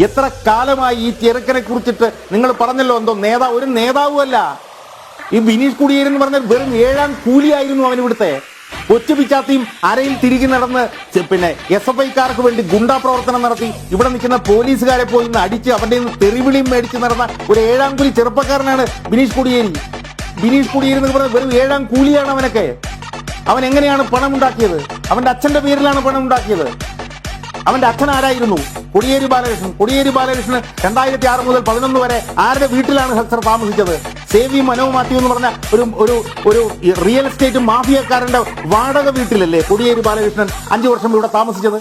എത്ര കാലമായി ഈ ചെറുക്കനെ കുറിച്ചിട്ട് നിങ്ങൾ പറഞ്ഞല്ലോ, എന്തോ ഒരു നേതാവുമല്ല. ഈ ബിനീഷ് കുടിയേരി എന്ന് പറഞ്ഞാൽ വെറും 7ാം കൂലിയായിരുന്നു അവൻ. ഇവിടുത്തെ കൊച്ചു പിച്ചാത്തിയും അരയിൽ തിരികെ നടന്ന് പിന്നെ SFIക്കാർക്ക് വേണ്ടി ഗുണ്ടാ പ്രവർത്തനം നടത്തി ഇവിടെ നിൽക്കുന്ന പോലീസുകാരെ പോയി അടിച്ച് അവന്റെ തെറിവിളിയും മേടിച്ച് നടന്ന ഒരു 7ാം കൂലി ചെറുപ്പക്കാരനാണ് ബിനീഷ് കുടിയേരി. ബിനീഷ് കുടിയേരി എന്ന് പറഞ്ഞാൽ വെറും 7ാം കൂലിയാണ് അവനൊക്കെ. അവൻ എങ്ങനെയാണ് പണം ഉണ്ടാക്കിയത്? അവന്റെ അച്ഛന്റെ പേരിലാണ് പണം ഉണ്ടാക്കിയത്. അവന്റെ അച്ഛൻ ആരായിരുന്നു? കോടിയേരി ബാലകൃഷ്ണൻ. കോടിയേരി ബാലകൃഷ്ണൻ 2006 മുതൽ 2011 വരെ ആരുടെ വീട്ടിലാണ് ഹസ്സർ താമസിച്ചത്? സേവി മനോ മാത്യു എന്ന് പറഞ്ഞ ഒരു റിയൽ എസ്റ്റേറ്റ് മാഫിയക്കാരന്റെ വാടക വീട്ടിലല്ലേ കോടിയേരി ബാലകൃഷ്ണൻ 5 വർഷം ഇവിടെ താമസിച്ചത്?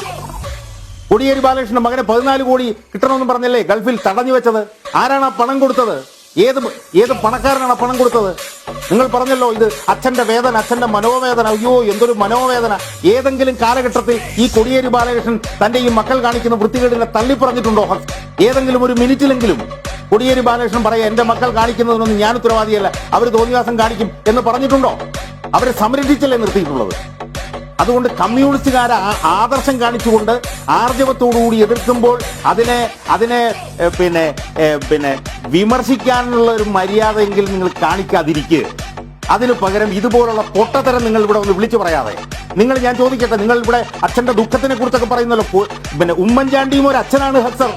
കോടിയേരി ബാലകൃഷ്ണന്റെ മകനെ 14 കോടി കിട്ടണമെന്ന് പറഞ്ഞല്ലേ ഗൾഫിൽ തടഞ്ഞു വെച്ചത്? ആരാണ് ആ പണം കൊടുത്തത്? ഏത് പണക്കാരനാണ് ആ പണം കൊടുത്തത്? നിങ്ങൾ പറഞ്ഞല്ലോ ഇത് അച്ഛന്റെ വേദന, അച്ഛന്റെ മനോവേദന. അയ്യോ, എന്തൊരു മനോവേദന. ഏതെങ്കിലും കാലഘട്ടത്തിൽ ഈ കോടിയേരി ബാലകൃഷ്ണൻ തന്റെ ഈ മക്കൾ കാണിക്കുന്ന വൃത്തികേടിനെ തള്ളി പറഞ്ഞിട്ടുണ്ടോ? ഏതെങ്കിലും ഒരു മിനിറ്റിലെങ്കിലും കോടിയേരി ബാലകൃഷ്ണൻ പറയാ എന്റെ മക്കൾ കാണിക്കുന്നതിനൊന്നും ഞാൻ ഉത്തരവാദിയല്ല, അവർ തോന്നിവാസം കാണിക്കും എന്ന് പറഞ്ഞിട്ടുണ്ടോ? അവരെ സംരക്ഷിച്ചല്ലേ നിർത്തിയിട്ടുള്ളത്. അതുകൊണ്ട് കമ്മ്യൂണിസ്റ്റുകാരെ ആദർശം കാണിച്ചുകൊണ്ട് ആർജവത്തോടുകൂടി എതിർക്കുമ്പോൾ അതിനെ പിന്നെ വിമർശിക്കാനുള്ള ഒരു മര്യാദയെങ്കിലും നിങ്ങൾ കാണിക്കാതിരിക്കുക. അതിനു പകരം ഇതുപോലുള്ള പൊട്ടത്തരം നിങ്ങൾ ഇവിടെ ഒന്ന് വിളിച്ചു പറയാതെ. ഞാൻ ചോദിക്കട്ടെ, നിങ്ങൾ ഇവിടെ അച്ഛന്റെ ദുഃഖത്തിനെ കുറിച്ചൊക്കെ പറയുന്നല്ലോ. പിന്നെ ഉമ്മൻചാണ്ടിയും ഒരു അച്ഛനാണ് ഹസ്സർ.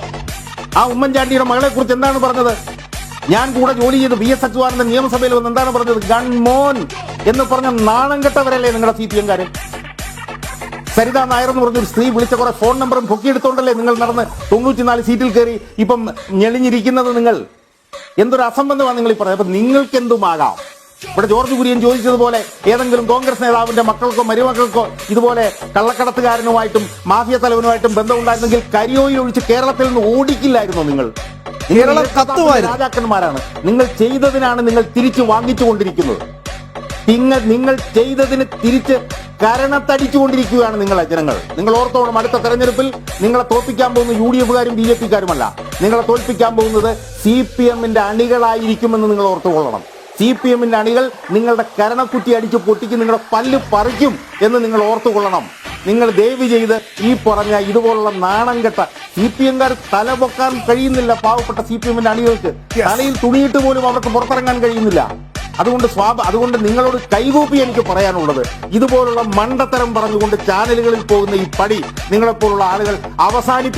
ആ ഉമ്മൻചാണ്ടിയുടെ മകളെ കുറിച്ച് എന്താണ് പറഞ്ഞത്? ഞാൻ കൂടെ ജോലി ചെയ്ത് VS അച്യുതാനന്ദൻ നിയമസഭയിൽ വന്ന് എന്താണ് പറഞ്ഞത്? ഗൺമോൻ എന്ന് പറഞ്ഞ നാണം കെട്ടവരല്ലേ നിങ്ങളുടെ CPM-കാരൻ? സരിതാ നായർ എന്ന് പറഞ്ഞൊരു സ്ത്രീ വിളിച്ച കുറെ ഫോൺ നമ്പറും പൊക്കിയെടുത്തോണ്ടല്ലേ നിങ്ങൾ നടന്ന് 94 സീറ്റിൽ കയറി ഇപ്പം ഞെളിഞ്ഞിരിക്കുന്നത്. നിങ്ങൾ എന്തൊരു അസംബന്ധമാണ് നിങ്ങൾ ഈ പറയുന്നത്. അപ്പൊ നിങ്ങൾക്ക് എന്തുമാകാം. ഇവിടെ ജോർജ് കുര്യൻ ചോദിച്ചതുപോലെ ഏതെങ്കിലും കോൺഗ്രസ് നേതാവിന്റെ മക്കൾക്കോ മരുമക്കൾക്കോ ഇതുപോലെ കള്ളക്കടത്തുകാരനുമായിട്ടും മാഫിയ തലവനുമായിട്ടും ബന്ധമുണ്ടായിരുന്നെങ്കിൽ കരിയോയിൽ ഒഴിച്ച് കേരളത്തിൽ നിന്ന് ഓടിക്കില്ലായിരുന്നോ നിങ്ങൾ? രാജാക്കന്മാരാണ്. നിങ്ങൾ ചെയ്തതിനാണ് നിങ്ങൾ തിരിച്ചു വാങ്ങിച്ചുകൊണ്ടിരിക്കുന്നത്. നിങ്ങൾ ചെയ്തതിന് തിരിച്ച് കരണത്തടിച്ചുകൊണ്ടിരിക്കുകയാണ് നിങ്ങളെ ജനങ്ങൾ. നിങ്ങൾ ഓർത്തോണം, അടുത്ത തെരഞ്ഞെടുപ്പിൽ നിങ്ങളെ തോൽപ്പിക്കാൻ പോകുന്ന UDF-കാരും BJP-കാരുമല്ല. നിങ്ങളെ തോൽപ്പിക്കാൻ പോകുന്നത് CPM-ന്റെ അണികളായിരിക്കുമെന്ന് നിങ്ങൾ ഓർത്തുകൊള്ളണം. CPM-ന്റെ അണികൾ നിങ്ങളുടെ കരണക്കുറ്റി അടിച്ച് പൊട്ടിക്ക് നിങ്ങളുടെ പല്ല് പറിക്കും എന്ന് നിങ്ങൾ ഓർത്തുകൊള്ളണം. നിങ്ങൾ ദയവ് ചെയ്ത് ഈ പറഞ്ഞ ഇതുപോലുള്ള നാണം കെട്ട CPM-കാർ തല പൊക്കാൻ കഴിയുന്നില്ല. പാവപ്പെട്ട CPM-ന്റെ അണികൾക്ക് തലയിൽ തുണിയിട്ട് പോലും അവർക്ക് പുറത്തിറങ്ങാൻ കഴിയുന്നില്ല. അതുകൊണ്ട് നിങ്ങളോട് കൈകൂപ്പി എനിക്ക് പറയാനുള്ളത്, ഇതുപോലുള്ള മണ്ടത്തരം പറഞ്ഞുകൊണ്ട് ചാനലുകളിൽ പോകുന്ന ഈ പടി നിങ്ങളെപ്പോലുള്ള ആളുകൾ അവസാനിപ്പിക്കണം.